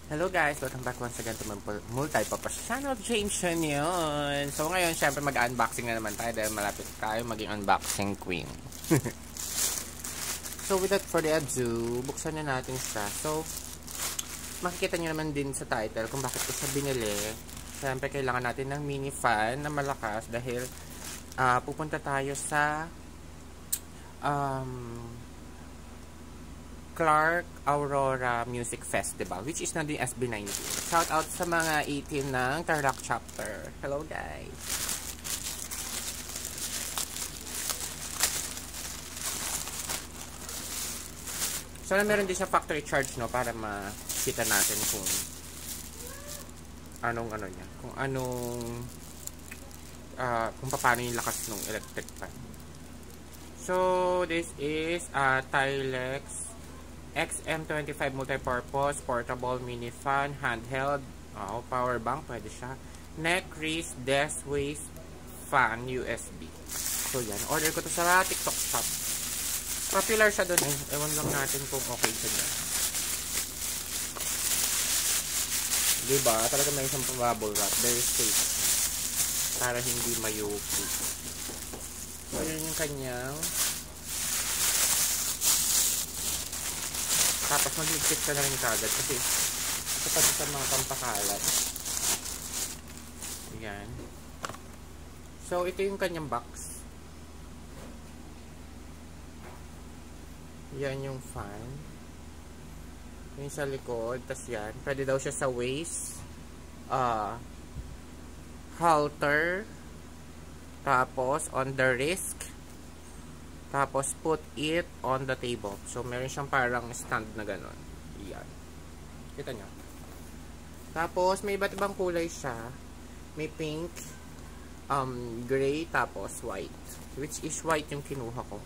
Hello guys! Welcome back once again to my multi-purpose channel, James yun. So ngayon, syempre mag-unboxing na naman tayo dahil malapit tayo maging unboxing queen. So without further ado, buksan na natin siya. So, makikita nyo naman din sa title kung bakit ko siya binili. Syempre kailangan natin ng mini fan na malakas dahil pupunta tayo sa Clark Aurora Music Festival, which is na din SB19. Shout out sa mga 18 ng Tarlac chapter. Hello guys! So na meron din siya factory charge, no, para makita natin kung anong niya, kung paano yung lakas ng electric fan. So this is Tilex XM25 multipurpose portable mini fan handheld, power bank, pwede siya, neck raise desk waist fan USB. So yan, order ko to sa TikTok shop. Popular siya doon, ewan lang natin kung okay siya dyan. Diba? Talaga may isang bubble wrap, very safe para hindi mayuki. So yun yung kanyang. Tapos mag-ligpit ka na rin kagad kasi ito pa sa mga pampakalat. Ayan. So ito yung kanyang box. Yan yung fan. Yung sa likod. Tapos yan. Pwede daw siya sa waist. Halter. Tapos on the wrist. Tapos, put it on the table. So, meron siyang parang stand na gano'n. Yan. Kita nyo. Tapos, may iba't ibang kulay siya. May pink, gray, tapos white. Which is white yung kinuha ko.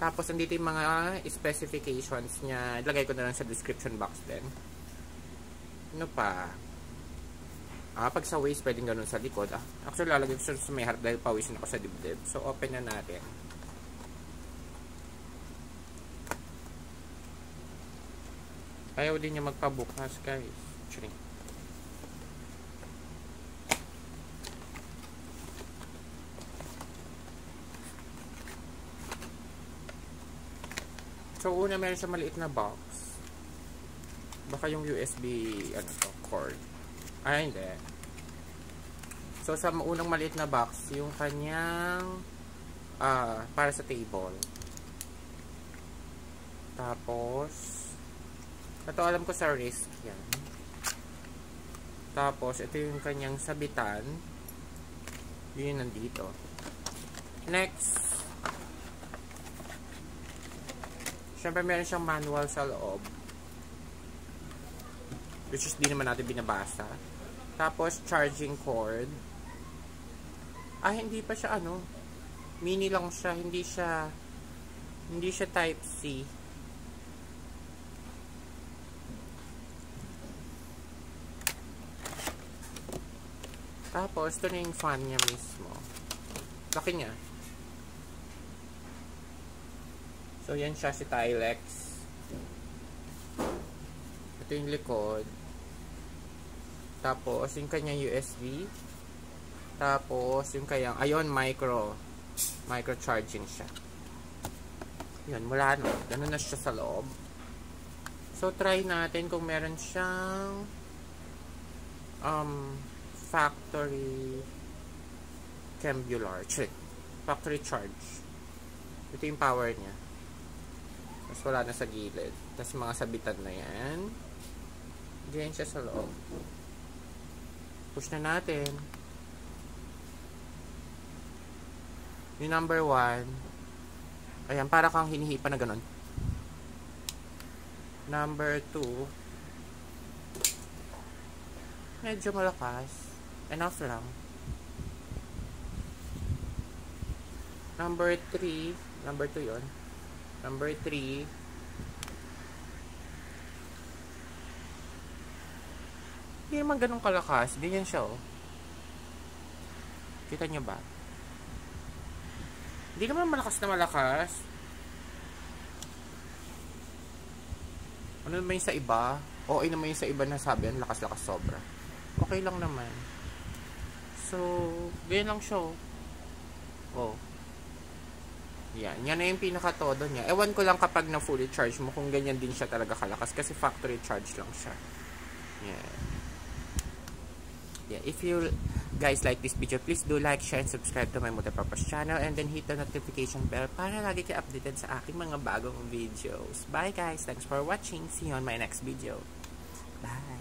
Tapos, andito yung mga specifications niya. Ilagay ko na lang sa description box din. Ano pa? Pag sa waist, pwedeng gano'n sa likod. Actually, lalagay ko sa may harap dahil pawisin ako sa dibdib. So, open na natin. Ayaw din niya magpabukas, guys. Chring. So, una meron siya maliit na box. Baka yung USB, cord. Hindi. So, sa unang maliit na box, yung kanyang, para sa table. Tapos, ito alam ko sa wrist, yan. Tapos, ito yung kanyang sabitan. Yun yung nandito. Next. Siyempre, meron siyang manual sa loob. Which is, di naman natin binabasa. Tapos, charging cord. Hindi pa siya, mini lang siya. Hindi siya type C. Tapos, ito na yung fan niya mismo. Laki niya. So, yan siya si Tilex. Ito yung likod. Tapos, yung kanyang USB. Tapos, yung kanyang, micro charging siya. Yan, mula ganun na siya sa loob. So, try natin kung meron siyang factory charge. Ito yung power niya. Tapos wala na sa gilid. Tapos mga sabitan na yan. Diyan siya sa loob. Push na natin. Yung number 1. Ayan, para kang hinihipa na ganun. Number 2. Medyo malakas. Enough lang. Number 3. Number 2 yun. Number 3. Hindi naman ganun kalakas. Ganyan siya, Kita nyo ba? Hindi naman malakas na malakas. Ano naman yung sa iba? Okay naman yung sa iba na sabi, ang lakas-lakas sobra. Okay lang naman. So, ganyan lang siya. Oh. Yan. Yan na yung pinaka-todo niya. Ewan ko lang kapag na fully charge mo kung ganyan din siya talaga kalakas kasi factory charge lang siya. Yan. Yeah. If you guys like this video, please do like, share, and subscribe to my Multipurpose channel and then hit the notification bell para lagi kayo updated sa aking mga bagong videos. Bye guys! Thanks for watching. See you on my next video. Bye!